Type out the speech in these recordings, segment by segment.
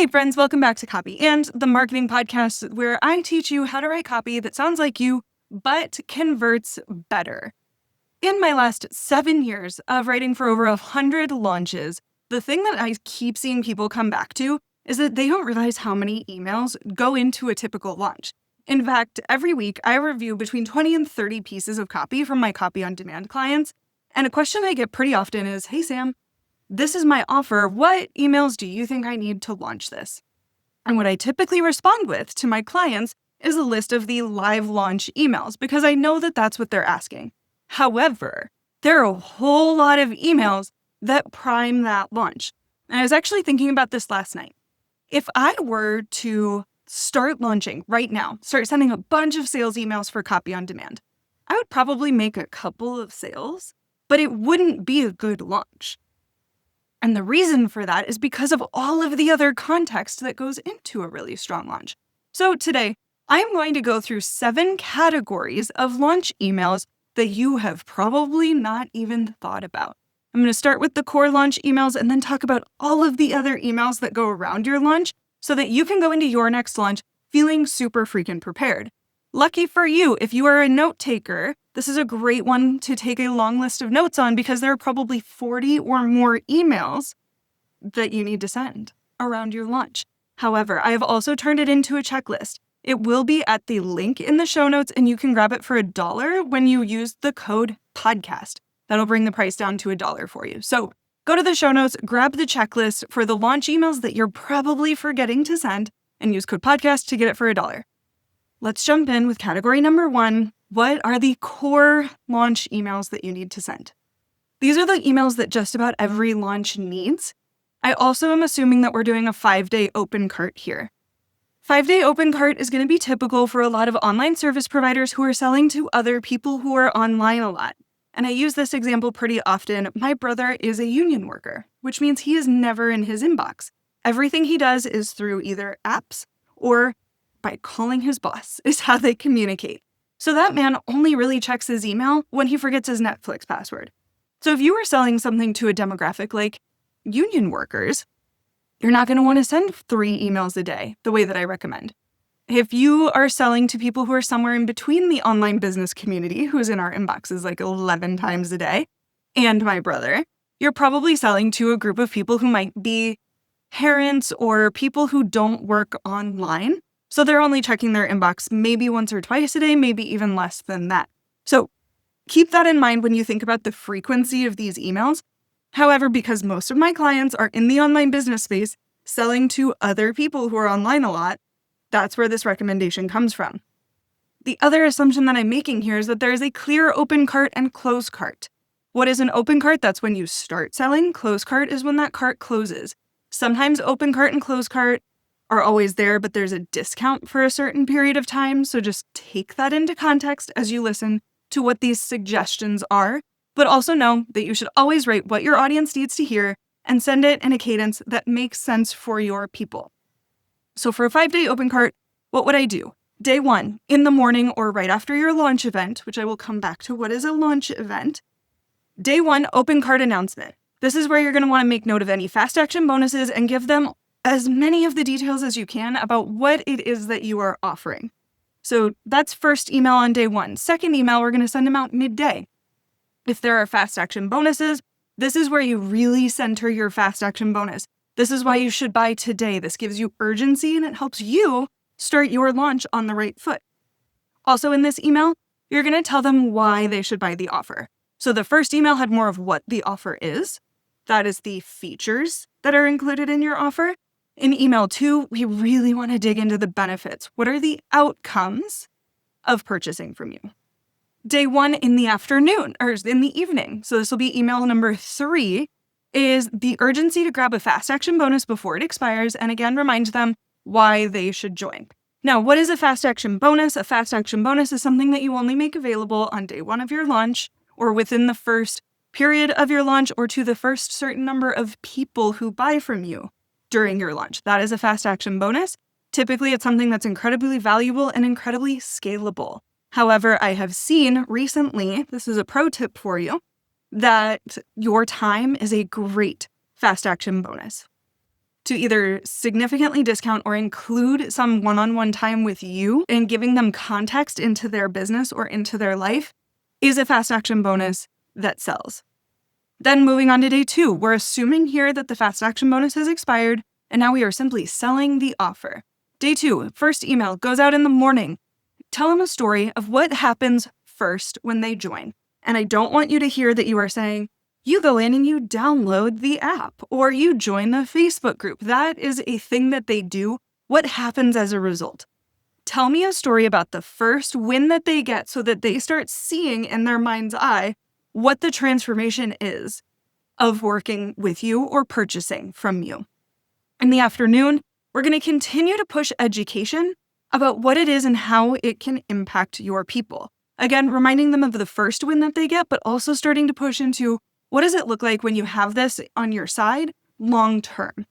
Hey friends, welcome back to Copy and the Marketing Podcast, where I teach you how to write copy that sounds like you, but converts better. In my last 7 years of writing for over 100 launches, the thing that I keep seeing people come back to is that they don't realize how many emails go into a typical launch. In fact, every week I review between 20 and 30 pieces of copy from my copy on demand clients, and a question I get pretty often is, "Hey Sam, this is my offer. What emails do you think I need to launch this?" And what I typically respond with to my clients is a list of the live launch emails because I know that that's what they're asking. However, there are a whole lot of emails that prime that launch. And I was actually thinking about this last night. If I were to start launching right now, start sending a bunch of sales emails for copy on demand, I would probably make a couple of sales, but it wouldn't be a good launch. And the reason for that is because of all of the other context that goes into a really strong launch. So today, I'm going to go through 7 categories of launch emails that you have probably not even thought about. I'm going to start with the core launch emails and then talk about all of the other emails that go around your launch so that you can go into your next launch feeling super freaking prepared. Lucky for you, if you are a note taker, this is a great one to take a long list of notes on because there are probably 40 or more emails that you need to send around your launch. However, I have also turned it into a checklist. It will be at the link in the show notes, and you can grab it for $1 when you use the code podcast. That'll bring the price down to $1 for you. So go to the show notes, grab the checklist for the launch emails that you're probably forgetting to send, and use code podcast to get it for $1. Let's jump in with category number 1. What are the core launch emails that you need to send? These are the emails that just about every launch needs. I also am assuming that we're doing a 5-day open cart here. 5-day open cart is going to be typical for a lot of online service providers who are selling to other people who are online a lot. And I use this example pretty often. My brother is a union worker, which means he is never in his inbox. Everything he does is through either apps or by calling his boss is how they communicate. So that man only really checks his email when he forgets his Netflix password. So if you are selling something to a demographic like union workers, you're not going to want to send 3 emails a day the way that I recommend. If you are selling to people who are somewhere in between the online business community, who's in our inboxes like 11 times a day, and my brother, you're probably selling to a group of people who might be parents or people who don't work online. So they're only checking their inbox maybe once or twice a day, maybe even less than that. So keep that in mind when you think about the frequency of these emails. However, because most of my clients are in the online business space selling to other people who are online a lot, that's where this recommendation comes from. The other assumption that I'm making here is that there is a clear open cart and close cart. What is an open cart? That's when you start selling. Close cart is when that cart closes. Sometimes open cart and close cart are always there, but there's a discount for a certain period of time. So just take that into context as you listen to what these suggestions are, but also know that you should always write what your audience needs to hear and send it in a cadence that makes sense for your people. So for a 5-day open cart, what would I do? Day 1, in the morning or right after your launch event, which I will come back to what is a launch event. Day 1, open cart announcement. This is where you're going to want to make note of any fast action bonuses and give them as many of the details as you can about what it is that you are offering. So that's first email on day 1. Second email, we're going to send them out midday. If there are fast action bonuses, this is where you really center your fast action bonus. This is why you should buy today. This gives you urgency and it helps you start your launch on the right foot. Also in this email, you're going to tell them why they should buy the offer. So the first email had more of what the offer is. That is the features that are included in your offer. In email 2, we really want to dig into the benefits. What are the outcomes of purchasing from you? Day 1 in the afternoon or in the evening. So this will be email number 3 is the urgency to grab a fast action bonus before it expires. And again, remind them why they should join. Now, what is a fast action bonus? A fast action bonus is something that you only make available on day 1 of your launch or within the first period of your launch or to the first certain number of people who buy from you during your launch. That is a fast action bonus. Typically, it's something that's incredibly valuable and incredibly scalable. However, I have seen recently, this is a pro tip for you, that your time is a great fast action bonus. to either significantly discount or include some one-on-one time with you and giving them context into their business or into their life is a fast action bonus that sells. Then moving on to day 2, we're assuming here that the fast action bonus has expired, and now we are simply selling the offer. Day 2, first email goes out in the morning. Tell them a story of what happens first when they join. And I don't want you to hear that you are saying, you go in and you download the app or you join the Facebook group. That is a thing that they do. What happens as a result? Tell me a story about the first win that they get so that they start seeing in their mind's eye what the transformation is of working with you or purchasing from you. In the afternoon, we're going to continue to push education about what it is and how it can impact your people. Again, reminding them of the first win that they get, but also starting to push into what does it look like when you have this on your side long term.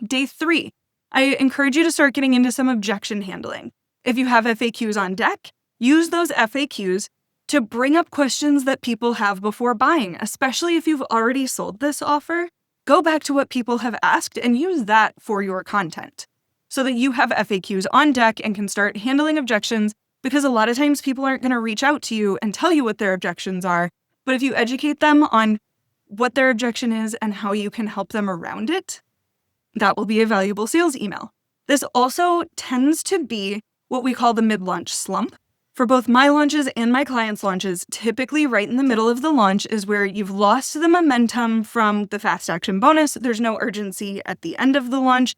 Day 3, I encourage you to start getting into some objection handling. If you have FAQs on deck, use those FAQs to bring up questions that people have before buying, especially if you've already sold this offer. Go back to what people have asked and use that for your content so that you have FAQs on deck and can start handling objections, because a lot of times people aren't going to reach out to you and tell you what their objections are. But if you educate them on what their objection is and how you can help them around it, that will be a valuable sales email. This also tends to be what we call the mid-launch slump. For both my launches and my clients' launches, typically right in the middle of the launch is where you've lost the momentum from the fast action bonus. There's no urgency at the end of the launch.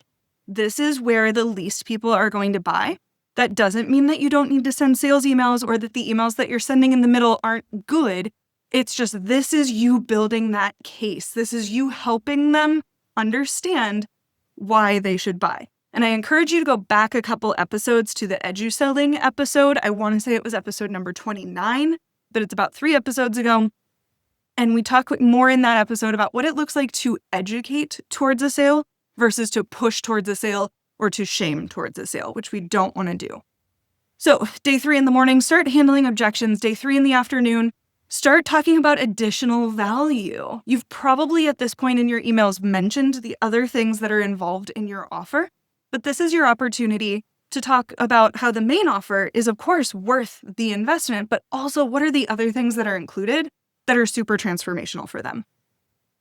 This is where the least people are going to buy. That doesn't mean that you don't need to send sales emails or that the emails that you're sending in the middle aren't good. It's just this is you building that case. This is you helping them understand why they should buy. And I encourage you to go back a couple episodes to the EduSelling episode. I want to say it was episode number 29, but it's about 3 episodes ago. And we talk more in that episode about what it looks like to educate towards a sale versus to push towards a sale or to shame towards a sale, which we don't want to do. So day 3 in the morning, start handling objections. Day 3 in the afternoon, start talking about additional value. You've probably at this point in your emails mentioned the other things that are involved in your offer, but this is your opportunity to talk about how the main offer is, of course, worth the investment, but also what are the other things that are included that are super transformational for them.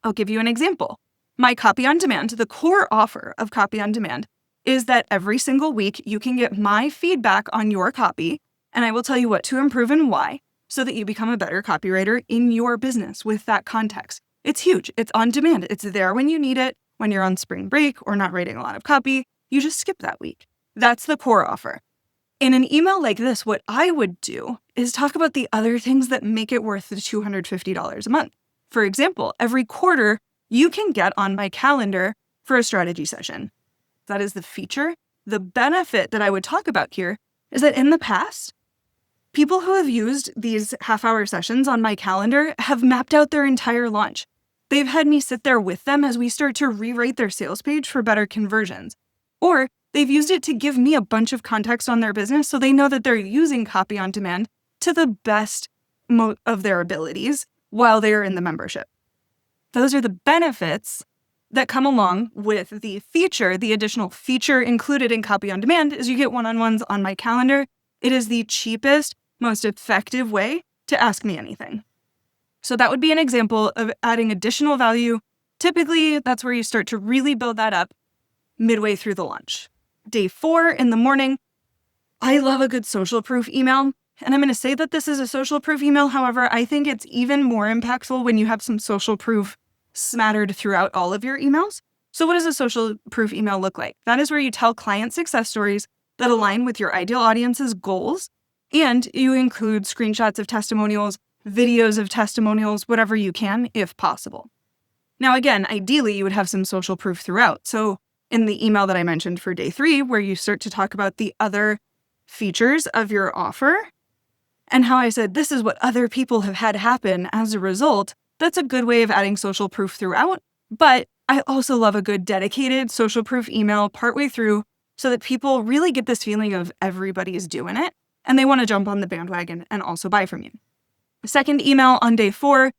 I'll give you an example. My Copy on Demand, the core offer of Copy on Demand, is that every single week you can get my feedback on your copy, and I will tell you what to improve and why, so that you become a better copywriter in your business with that context. It's huge. It's on demand. It's there when you need it, when you're on spring break or not writing a lot of copy. You just skip that week. That's the core offer. In an email like this, what I would do is talk about the other things that make it worth the $250 a month. For example, every quarter, you can get on my calendar for a strategy session. That is the feature. The benefit that I would talk about here is that in the past, people who have used these half-hour sessions on my calendar have mapped out their entire launch. They've had me sit there with them as we start to rewrite their sales page for better conversions. Or they've used it to give me a bunch of context on their business so they know that they're using Copy on Demand to the best of their abilities while they're in the membership. Those are the benefits that come along with the feature. The additional feature included in Copy on Demand is you get one-on-ones on my calendar. It is the cheapest, most effective way to ask me anything. So that would be an example of adding additional value. Typically, that's where you start to really build that up midway through the launch. Day 4 in the morning, I love a good social proof email. And I'm going to say that this is a social proof email. However, I think it's even more impactful when you have some social proof smattered throughout all of your emails. So what does a social proof email look like? That is where you tell client success stories that align with your ideal audience's goals, and you include screenshots of testimonials, videos of testimonials, whatever you can, if possible. Now, again, ideally, you would have some social proof throughout. So in the email that I mentioned for day 3, where you start to talk about the other features of your offer and how I said, this is what other people have had happen as a result, that's a good way of adding social proof throughout. But I also love a good dedicated social proof email partway through so that people really get this feeling of everybody's doing it and they want to jump on the bandwagon and also buy from you. Second email on day 4,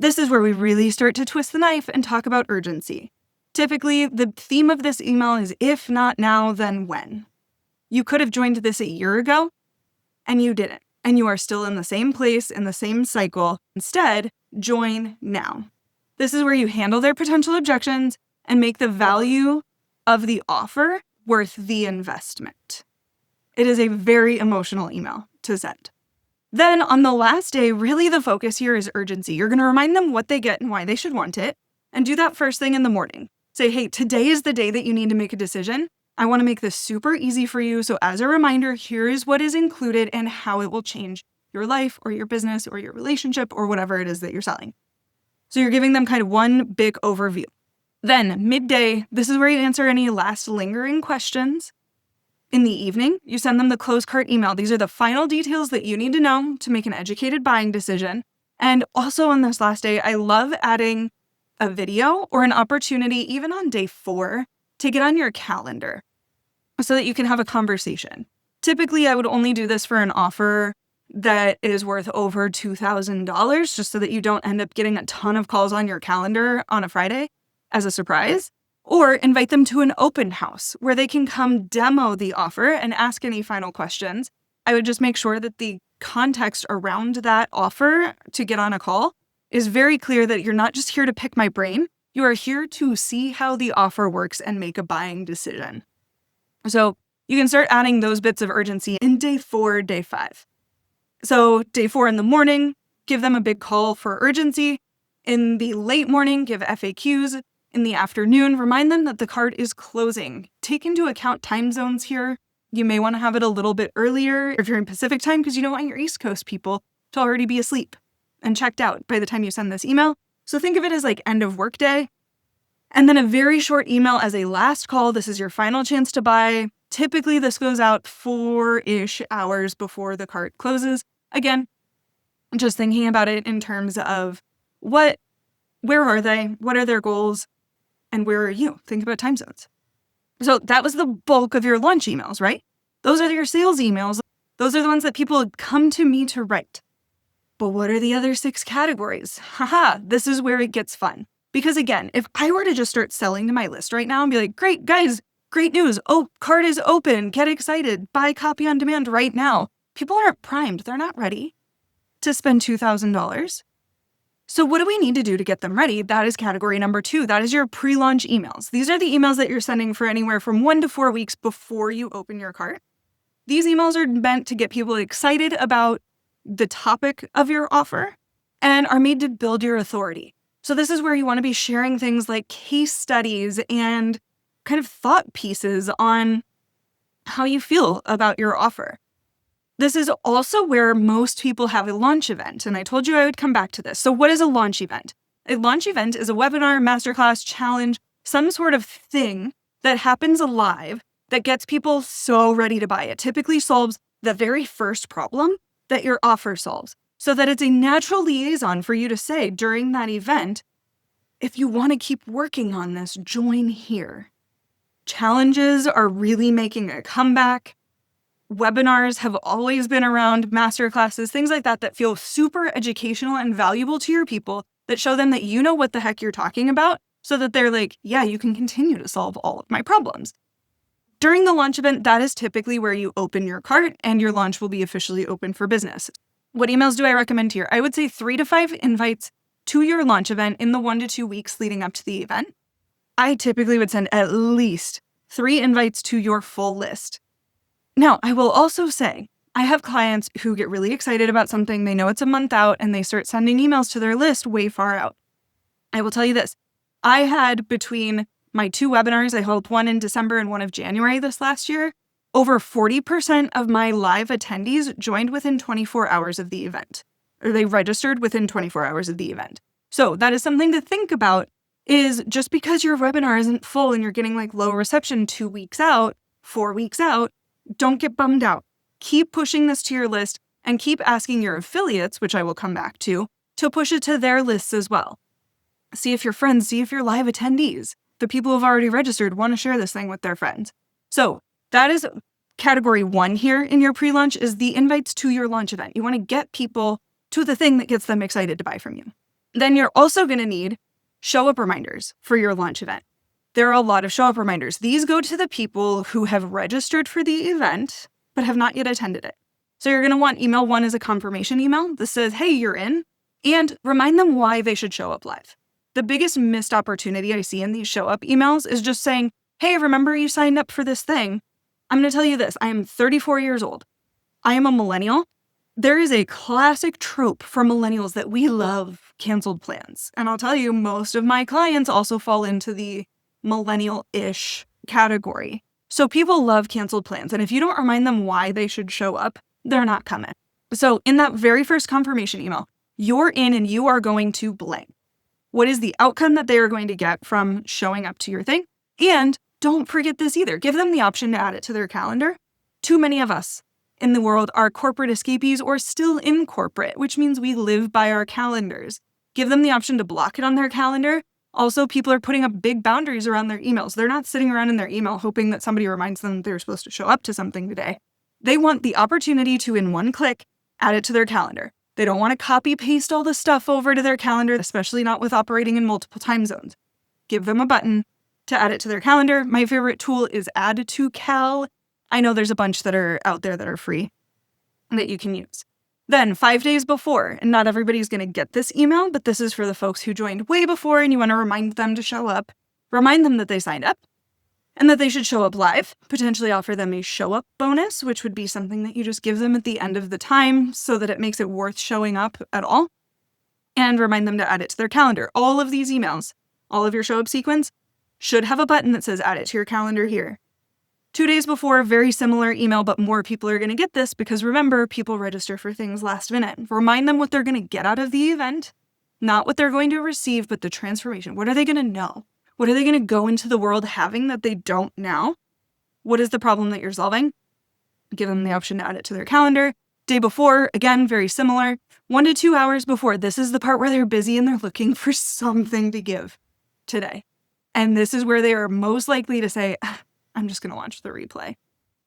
this is where we really start to twist the knife and talk about urgency. Typically, the theme of this email is if not now, then when. You could have joined this a year ago and you didn't, and you are still in the same place, in the same cycle. Instead, join now. This is where you handle their potential objections and make the value of the offer worth the investment. It is a very emotional email to send. Then on the last day, really the focus here is urgency. You're going to remind them what they get and why they should want it, and do that first thing in the morning. Say, hey, today is the day that you need to make a decision. I want to make this super easy for you. So as a reminder, here is what is included and how it will change your life or your business or your relationship or whatever it is that you're selling. So you're giving them kind of one big overview. Then midday, this is where you answer any last lingering questions. In the evening, you send them the close cart email. These are the final details that you need to know to make an educated buying decision. And also on this last day, I love adding a video or an opportunity, even on day 4, to get on your calendar so that you can have a conversation. Typically, I would only do this for an offer that is worth over $2,000, just so that you don't end up getting a ton of calls on your calendar on a Friday as a surprise. Or invite them to an open house where they can come demo the offer and ask any final questions. I would just make sure that the context around that offer to get on a call is very clear, that you're not just here to pick my brain. You are here to see how the offer works and make a buying decision. So you can start adding those bits of urgency in day 4, day 5. So day 4 in the morning, give them a big call for urgency. In the late morning, give FAQs. In the afternoon, remind them that the cart is closing. Take into account time zones here. You may want to have it a little bit earlier if you're in Pacific time, because you don't want your East Coast people to already be asleep and checked out by the time you send this email. So think of it as like end of work day. And then a very short email as a last call. This is your final chance to buy. Typically, this goes out 4-ish hours before the cart closes. Again, just thinking about it in terms of where are they? What are their goals? And where are you? Think about time zones. So that was the bulk of your launch emails, right? Those are your sales emails. Those are the ones that people come to me to write. But what are the other 6 categories? This is where it gets fun. Because again, if I were to just start selling to my list right now and be like, great, guys, great news. Oh, cart is open. Get excited. Buy copy on demand right now. People aren't primed. They're not ready to spend $2,000. So what do we need to do to get them ready? That is category number 2. That is your pre-launch emails. These are the emails that you're sending for anywhere from 1 to 4 weeks before you open your cart. These emails are meant to get people excited about the topic of your offer and are made to build your authority. So this is where you want to be sharing things like case studies and kind of thought pieces on how you feel about your offer. This is also where most people have a launch event, and I told you I would come back to this. So what is a launch event? A launch event is a webinar, masterclass, challenge, some sort of thing that happens live that gets people so ready to buy. It typically solves the very first problem that your offer solves, so that it's a natural liaison for you to say during that event, if you want to keep working on this, join here. Challenges are really making a comeback. Webinars have always been around, masterclasses, things like that that feel super educational and valuable to your people, that show them that you know what the heck you're talking about, so that they're like, yeah, you can continue to solve all of my problems. During the launch event, that is typically where you open your cart and your launch will be officially open for business. What emails do I recommend here? I would say 3 to 5 invites to your launch event in the 1 to 2 weeks leading up to the event. I typically would send at least 3 invites to your full list. Now, I will also say, I have clients who get really excited about something, they know it's a month out, and they start sending emails to their list way far out. I will tell you this, I had between my 2 webinars, I held one in December and one of January this last year, over 40% of my live attendees joined within 24 hours of the event, or they registered within 24 hours of the event. So that is something to think about, is just because your webinar isn't full and you're getting like low reception 2 weeks out, 4 weeks out, don't get bummed out. Keep pushing this to your list and keep asking your affiliates, which I will come back to push it to their lists as well. See if your friends, see if your live attendees, the people who have already registered, want to share this thing with their friends. So that is category 1 here in your pre-launch, is the invites to your launch event. You want to get people to the thing that gets them excited to buy from you. Then you're also going to need show-up reminders for your launch event. there are a lot of show up reminders. These go to the people who have registered for the event but have not yet attended it. So you're going to want email 1 as a confirmation email that says, hey, you're in, and remind them why they should show up live. The biggest missed opportunity I see in these show up emails is just saying, hey, remember you signed up for this thing. I'm going to tell you this. I am 34 years old. I am a millennial. There is a classic trope for millennials that we love canceled plans. And I'll tell you, most of my clients also fall into the millennial-ish category. So people love canceled plans. And if you don't remind them why they should show up, they're not coming. So in that very first confirmation email, you're in and you are going to blank. What is the outcome that they are going to get from showing up to your thing? And don't forget this either. Give them the option to add it to their calendar. Too many of us in the world are corporate escapees or still in corporate, which means we live by our calendars. Give them the option to block it on their calendar. Also, people are putting up big boundaries around their emails. They're not sitting around in their email hoping that somebody reminds them they're supposed to show up to something today. They want the opportunity to, in one click, add it to their calendar. They don't want to copy paste all the stuff over to their calendar, especially not with operating in multiple time zones. Give them a button to add it to their calendar. My favorite tool is Add to Cal. I know there's a bunch that are out there that are free that you can use. Then 5 days before, and not everybody's going to get this email, but this is for the folks who joined way before and you want to remind them to show up. Remind them that they signed up and that they should show up live. Potentially offer them a show up bonus, which would be something that you just give them at the end of the time so that it makes it worth showing up at all. And remind them to add it to their calendar. All of these emails, all of your show up sequence should have a button that says add it to your calendar here. 2 days before, very similar email, but more people are going to get this because remember, people register for things last minute. Remind them what they're going to get out of the event, not what they're going to receive, but the transformation. What are they going to know? What are they going to go into the world having that they don't now? What is the problem that you're solving? Give them the option to add it to their calendar. Day before, again, very similar. 1 to 2 hours before, this is the part where they're busy and they're looking for something to give today. And this is where they are most likely to say, I'm just going to watch the replay.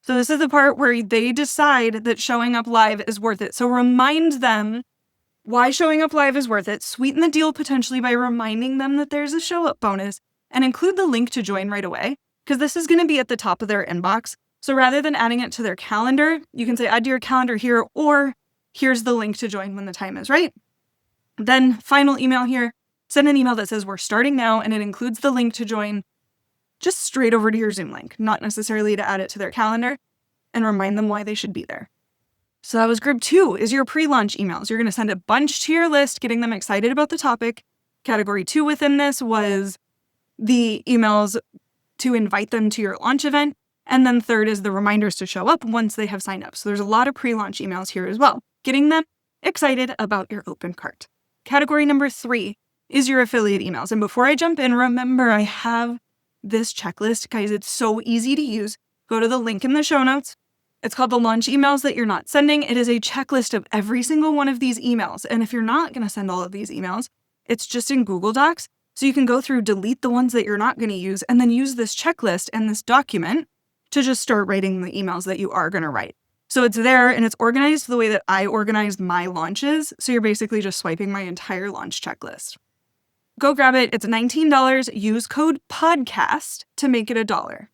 So this is the part where they decide that showing up live is worth it. So remind them why showing up live is worth it. Sweeten the deal potentially by reminding them that there's a show up bonus and include the link to join right away because this is going to be at the top of their inbox. So rather than adding it to their calendar, you can say add to your calendar here or here's the link to join when the time is right. Then final email here, send an email that says we're starting now and it includes the link to join just straight over to your Zoom link, not necessarily to add it to their calendar, and remind them why they should be there. So that was group 2, is your pre-launch emails. You're going to send a bunch to your list, getting them excited about the topic. Category 2 within this was the emails to invite them to your launch event. And then 3rd is the reminders to show up once they have signed up. So there's a lot of pre-launch emails here as well, getting them excited about your open cart. Category number 3 is your affiliate emails. And before I jump in, remember I have this checklist, guys. It's so easy to use. Go to the link in the show notes. It's called the launch emails that you're not sending. It is a checklist of every single one of these emails. And if you're not going to send all of these emails, it's just in Google Docs. So you can go through, delete the ones that you're not going to use, and then use this checklist and this document to just start writing the emails that you are going to write. So it's there and it's organized the way that I organized my launches. So you're basically just swiping my entire launch checklist. Go grab it. It's $19. Use code podcast to make it $1.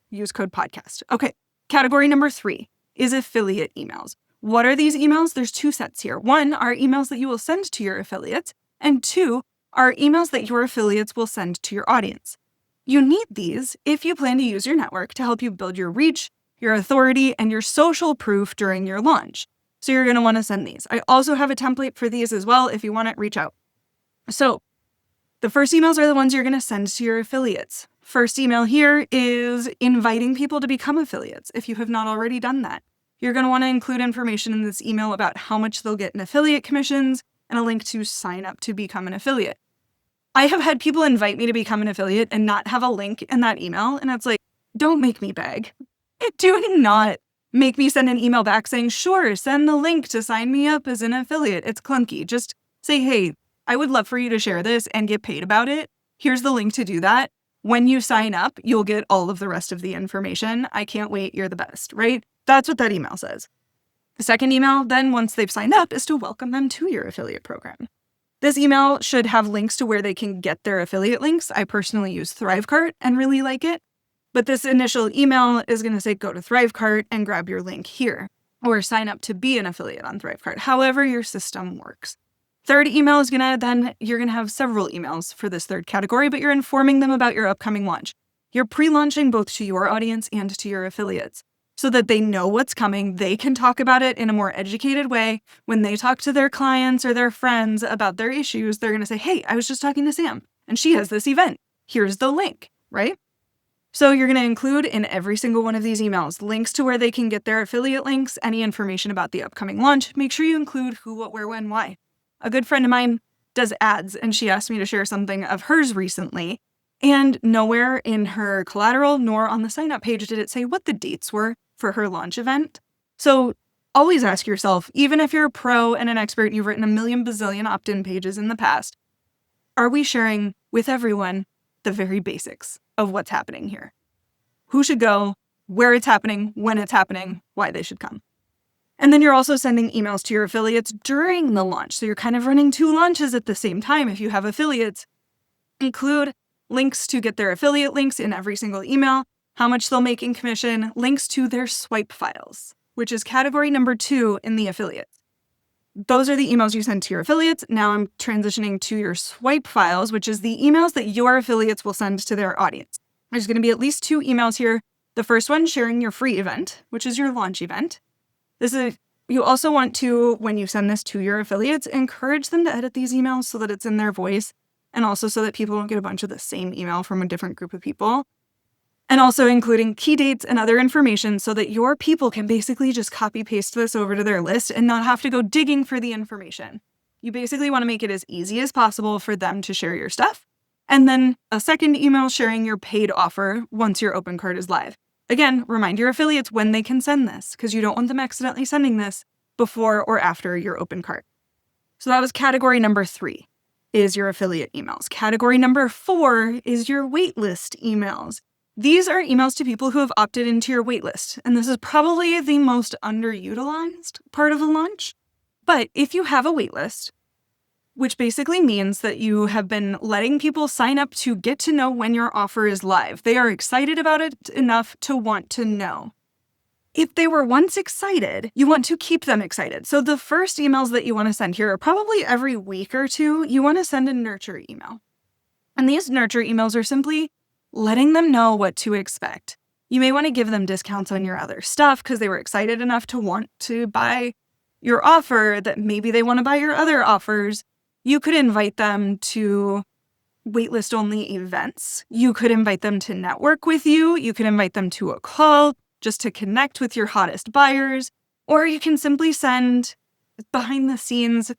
Use code podcast. Okay. Category number 3 is affiliate emails. What are these emails? There's 2 sets here. 1 are emails that you will send to your affiliates, and 2 are emails that your affiliates will send to your audience. You need these if you plan to use your network to help you build your reach, your authority, and your social proof during your launch. So you're going to want to send these. I also have a template for these as well if you want it, reach out. So the first emails are the ones you're going to send to your affiliates. First email here is inviting people to become affiliates if you have not already done that. You're going to want to include information in this email about how much they'll get in affiliate commissions and a link to sign up to become an affiliate. I have had people invite me to become an affiliate and not have a link in that email, and it's like, don't make me beg. Do not make me send an email back saying, sure, send the link to sign me up as an affiliate. It's clunky. Just say, hey, I would love for you to share this and get paid about it. Here's the link to do that. When you sign up, you'll get all of the rest of the information. I can't wait. You're the best, right? That's what that email says. The second email, then, once they've signed up, is to welcome them to your affiliate program. This email should have links to where they can get their affiliate links. I personally use Thrivecart and really like it. But this initial email is going to say, go to Thrivecart and grab your link here, or sign up to be an affiliate on Thrivecart, however your system works. Third email is you're going to have several emails for this third category, but you're informing them about your upcoming launch. You're pre-launching both to your audience and to your affiliates so that they know what's coming. They can talk about it in a more educated way. When they talk to their clients or their friends about their issues, they're going to say, hey, I was just talking to Sam and she has this event. Here's the link, right? So you're going to include in every single one of these emails links to where they can get their affiliate links, any information about the upcoming launch. Make sure you include who, what, where, when, why. A good friend of mine does ads, and she asked me to share something of hers recently. And nowhere in her collateral nor on the sign-up page did it say what the dates were for her launch event. So always ask yourself, even if you're a pro and an expert and you've written a million bazillion opt-in pages in the past, are we sharing with everyone the very basics of what's happening here? Who should go, where it's happening, when it's happening, why they should come. And then you're also sending emails to your affiliates during the launch. So you're kind of running two launches at the same time. If you have affiliates, include links to get their affiliate links in every single email, how much they'll make in commission, links to their swipe files, which is category number 2 in the affiliates. Those are the emails you send to your affiliates. Now I'm transitioning to your swipe files, which is the emails that your affiliates will send to their audience. There's going to be at least 2 emails here. The first one sharing your free event, which is your launch event. You also want to, when you send this to your affiliates, encourage them to edit these emails so that it's in their voice, and also so that people don't get a bunch of the same email from a different group of people. And also including key dates and other information so that your people can basically just copy paste this over to their list and not have to go digging for the information. You basically want to make it as easy as possible for them to share your stuff. And then a second email sharing your paid offer once your open cart is live. Again, remind your affiliates when they can send this, because you don't want them accidentally sending this before or after your open cart. So that was category number 3, is your affiliate emails. Category number 4 is your waitlist emails. These are emails to people who have opted into your waitlist, and this is probably the most underutilized part of a launch. But if you have a waitlist, which basically means that you have been letting people sign up to get to know when your offer is live. They are excited about it enough to want to know. If they were once excited, you want to keep them excited. So the first emails that you want to send here are probably every week or 2, you want to send a nurture email. And these nurture emails are simply letting them know what to expect. You may want to give them discounts on your other stuff because they were excited enough to want to buy your offer that maybe they want to buy your other offers. You could invite them to waitlist-only events. You could invite them to network with you. You could invite them to a call just to connect with your hottest buyers. Or you can simply send behind-the-scenes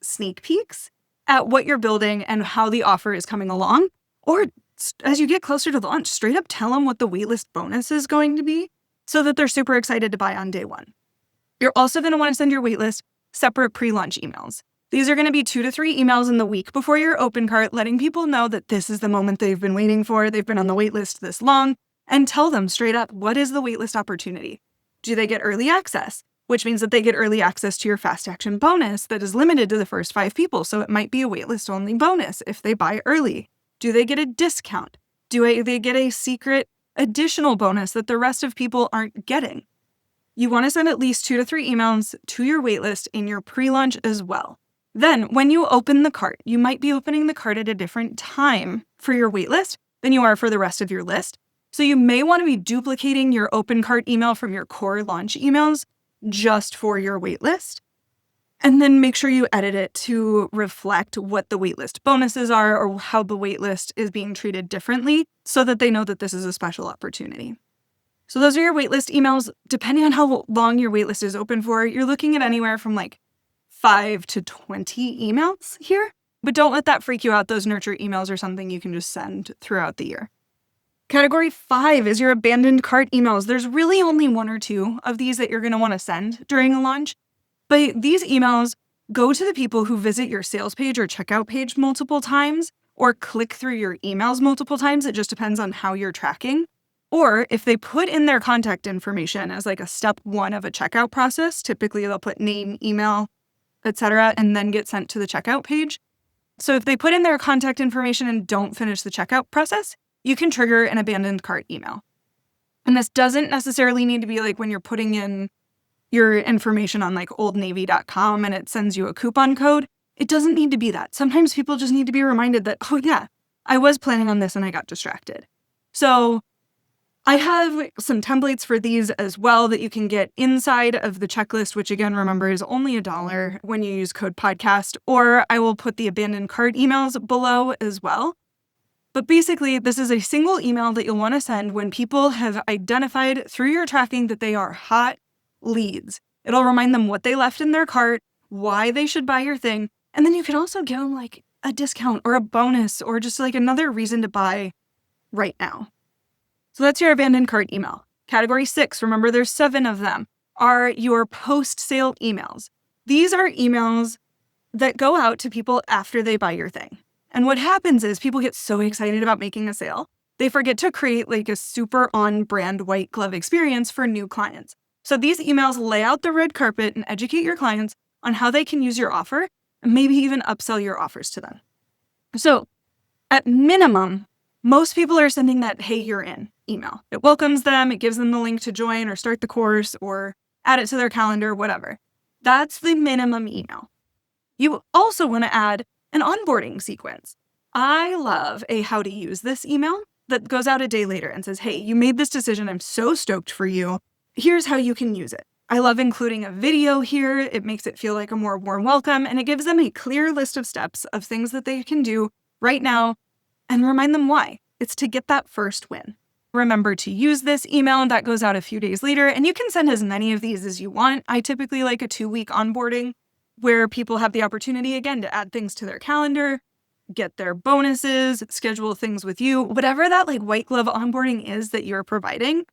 sneak peeks at what you're building and how the offer is coming along. Or as you get closer to launch, straight up tell them what the waitlist bonus is going to be so that they're super excited to buy on day 1. You're also going to want to send your waitlist separate pre-launch emails. These are going to be 2 to 3 emails in the week before your open cart, letting people know that this is the moment they've been waiting for. They've been on the waitlist this long, and tell them straight up, what is the waitlist opportunity? Do they get early access? Which means that they get early access to your fast action bonus that is limited to the first 5 people. So it might be a waitlist only bonus if they buy early. Do they get a discount? Do they get a secret additional bonus that the rest of people aren't getting? You want to send at least 2 to 3 emails to your waitlist in your pre-launch as well. Then, when you open the cart, you might be opening the cart at a different time for your waitlist than you are for the rest of your list. So you may want to be duplicating your open cart email from your core launch emails just for your waitlist. And then make sure you edit it to reflect what the waitlist bonuses are or how the waitlist is being treated differently so that they know that this is a special opportunity. So those are your waitlist emails. Depending on how long your waitlist is open for, you're looking at anywhere from 5 to 20 emails here, but don't let that freak you out. Those nurture emails are something you can just send throughout the year. Category 5 is your abandoned cart emails. There's really only 1 or 2 of these that you're going to want to send during a launch, but these emails go to the people who visit your sales page or checkout page multiple times or click through your emails multiple times. It just depends on how you're tracking. Or if they put in their contact information as a step 1 of a checkout process, typically they'll put name, email, etc., and then get sent to the checkout page. So if they put in their contact information and don't finish the checkout process, you can trigger an abandoned cart email. And this doesn't necessarily need to be like when you're putting in your information on like oldnavy.com and it sends you a coupon code. It doesn't need to be that. Sometimes people just need to be reminded that, oh yeah, I was planning on this and I got distracted. So I have some templates for these as well that you can get inside of the checklist, which again, remember, is only $1 when you use code podcast, or I will put the abandoned cart emails below as well. But basically, this is a single email that you'll want to send when people have identified through your tracking that they are hot leads. It'll remind them what they left in their cart, why they should buy your thing, and then you can also give them like a discount or a bonus or just like another reason to buy right now. So that's your abandoned cart email. Category 6, remember there's 7 of them, are your post-sale emails. These are emails that go out to people after they buy your thing. And what happens is people get so excited about making a sale, they forget to create like a super on-brand white glove experience for new clients. So these emails lay out the red carpet and educate your clients on how they can use your offer and maybe even upsell your offers to them. So at minimum, most people are sending that, hey, you're in email. It welcomes them, it gives them the link to join or start the course or add it to their calendar, whatever. That's the minimum email. You also want to add an onboarding sequence. I love a how to use this email that goes out a day later and says, hey, you made this decision. I'm so stoked for you. Here's how you can use it. I love including a video here. It makes it feel like a more warm welcome, and it gives them a clear list of steps of things that they can do right now and remind them why. It's to get that first win. Remember to use this email, and that goes out a few days later, and you can send as many of these as you want. I typically like a 2-week onboarding where people have the opportunity, again, to add things to their calendar, get their bonuses, schedule things with you. Whatever that like white glove onboarding is that you're providing,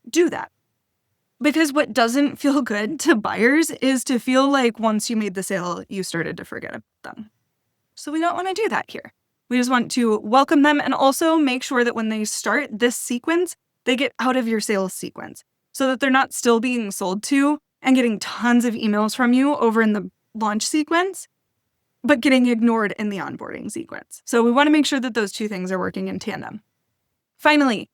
do that. Because what doesn't feel good to buyers is to feel like once you made the sale, you started to forget about them. So we don't want to do that here. We just want to welcome them and also make sure that when they start this sequence, they get out of your sales sequence so that they're not still being sold to and getting tons of emails from you over in the launch sequence, but getting ignored in the onboarding sequence. So we want to make sure that those two things are working in tandem. Finally,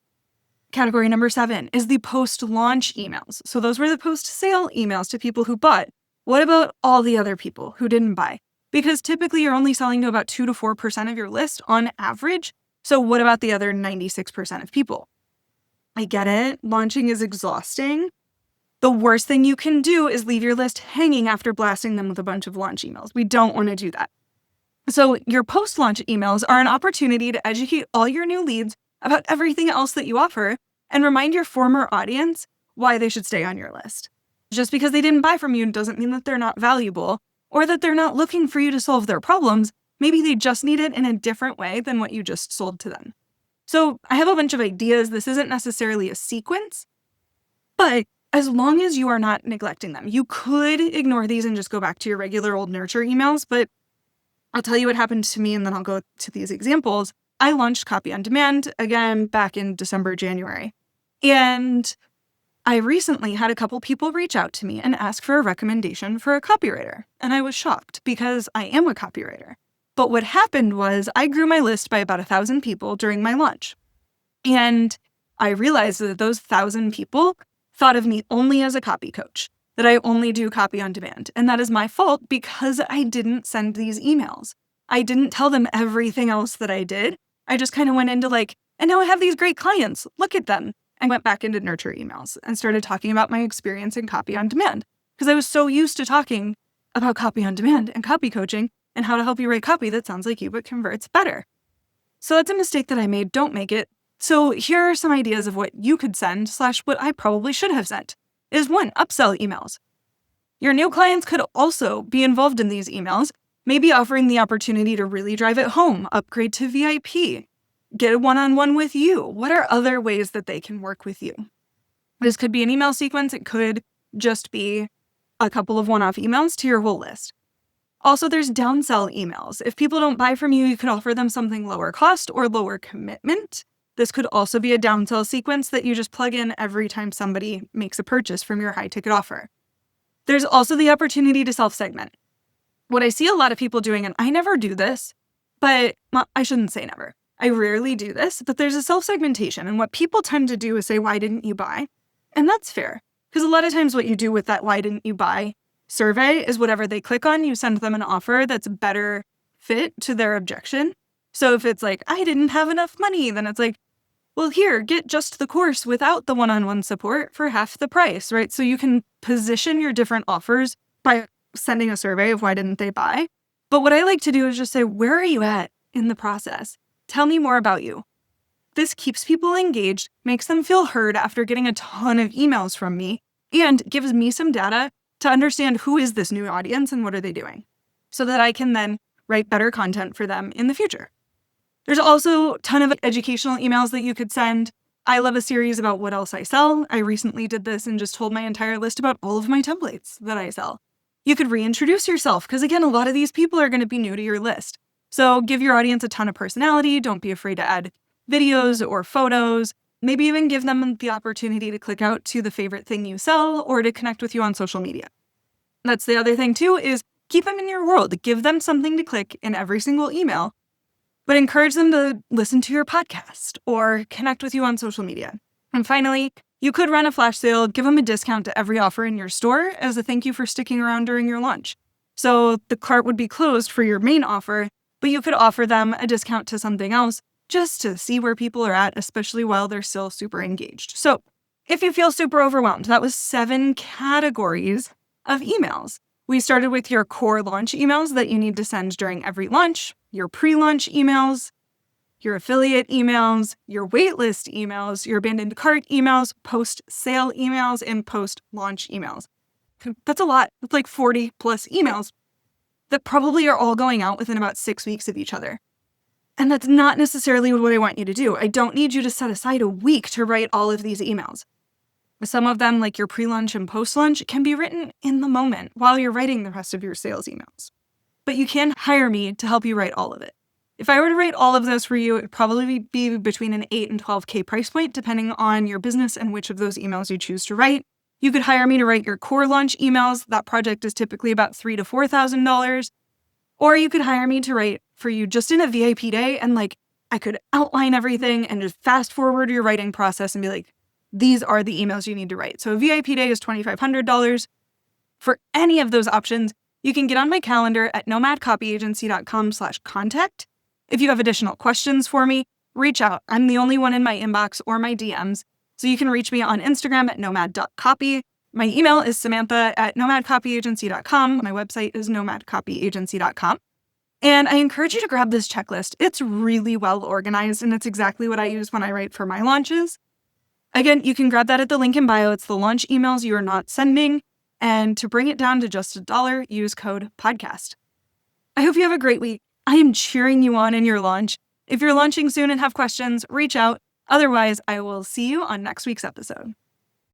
category number 7 is the post-launch emails. So those were the post-sale emails to people who bought. What about all the other people who didn't buy? Because typically you're only selling to about 2 to 4% of your list on average. So what about the other 96% of people? I get it. Launching is exhausting. The worst thing you can do is leave your list hanging after blasting them with a bunch of launch emails. We don't want to do that. So your post-launch emails are an opportunity to educate all your new leads about everything else that you offer and remind your former audience why they should stay on your list. Just because they didn't buy from you doesn't mean that they're not valuable or that they're not looking for you to solve their problems. Maybe they just need it in a different way than what you just sold to them. So I have a bunch of ideas. This isn't necessarily a sequence, but as long as you are not neglecting them, you could ignore these and just go back to your regular old nurture emails. But I'll tell you what happened to me and then I'll go to these examples. I launched Copy on Demand again back in December, January. And I recently had a couple people reach out to me and ask for a recommendation for a copywriter. And I was shocked because I am a copywriter. But what happened was I grew my list by about 1,000 people during my launch. And I realized that those 1,000 people thought of me only as a copy coach, that I only do copy on demand. And that is my fault because I didn't send these emails. I didn't tell them everything else that I did. I just kind of went into like, and now I have these great clients. Look at them. And went back into nurture emails and started talking about my experience in copy on demand because I was so used to talking about copy on demand and copy coaching and how to help you write copy that sounds like you but converts better. So that's a mistake that I made. Don't make it. So here are some ideas of what you could send / what I probably should have sent is 1, upsell emails. Your new clients could also be involved in these emails, maybe offering the opportunity to really drive it home, upgrade to VIP, get a one-on-one with you. What are other ways that they can work with you? This could be an email sequence. It could just be a couple of one-off emails to your whole list. Also, there's downsell emails. If people don't buy from you, you could offer them something lower cost or lower commitment. This could also be a downsell sequence that you just plug in every time somebody makes a purchase from your high-ticket offer. There's also the opportunity to self-segment. What I see a lot of people doing, and I never do this, But I shouldn't say never. I rarely do this, but there's a self-segmentation. And what people tend to do is say, why didn't you buy? And that's fair. Because a lot of times what you do with that why didn't you buy survey is whatever they click on, you send them an offer that's better fit to their objection. So if it's like, I didn't have enough money, then it's like, well, here, get just the course without the one-on-one support for half the price, right? So you can position your different offers by sending a survey of why didn't they buy. But what I like to do is just say, where are you at in the process? Tell me more about you. This keeps people engaged, makes them feel heard after getting a ton of emails from me, and gives me some data to understand who is this new audience and what are they doing, so that I can then write better content for them in the future. There's also a ton of educational emails that you could send. I love a series about what else I sell. I recently did this and just told my entire list about all of my templates that I sell. You could reintroduce yourself, because again, a lot of these people are going to be new to your list. So give your audience a ton of personality. Don't be afraid to add videos or photos. Maybe even give them the opportunity to click out to the favorite thing you sell or to connect with you on social media. That's the other thing too, is keep them in your world. Give them something to click in every single email, but encourage them to listen to your podcast or connect with you on social media. And finally, you could run a flash sale, give them a discount to every offer in your store as a thank you for sticking around during your launch. So the cart would be closed for your main offer, but you could offer them a discount to something else just to see where people are at, especially while they're still super engaged. So if you feel super overwhelmed, that was 7 categories of emails. We started with your core launch emails that you need to send during every launch, your pre-launch emails, your affiliate emails, your waitlist emails, your abandoned cart emails, post-sale emails, and post-launch emails. That's a lot. That's like 40 plus emails that probably are all going out within about 6 weeks of each other. And that's not necessarily what I want you to do. I don't need you to set aside a week to write all of these emails. Some of them, like your pre-launch and post-launch, can be written in the moment while you're writing the rest of your sales emails. But you can hire me to help you write all of it. If I were to write all of those for you, it would probably be between an $8,000 and $12,000 price point, depending on your business and which of those emails you choose to write. You could hire me to write your core launch emails. That project is typically about $3,000 to $4,000. Or you could hire me to write for you just in a VIP day, and I could outline everything and just fast forward your writing process and be like, these are the emails you need to write. So a VIP day is $2,500. For any of those options, you can get on my calendar at nomadcopyagency.com/contact. If you have additional questions for me, reach out. I'm the only one in my inbox or my DMs. So you can reach me on Instagram at nomad.copy. My email is samantha@nomadcopyagency.com. My website is nomadcopyagency.com. And I encourage you to grab this checklist. It's really well organized, and it's exactly what I use when I write for my launches. Again, you can grab that at the link in bio. It's the launch emails you are not sending. And to bring it down to just $1, use code podcast. I hope you have a great week. I am cheering you on in your launch. If you're launching soon and have questions, reach out. Otherwise, I will see you on next week's episode.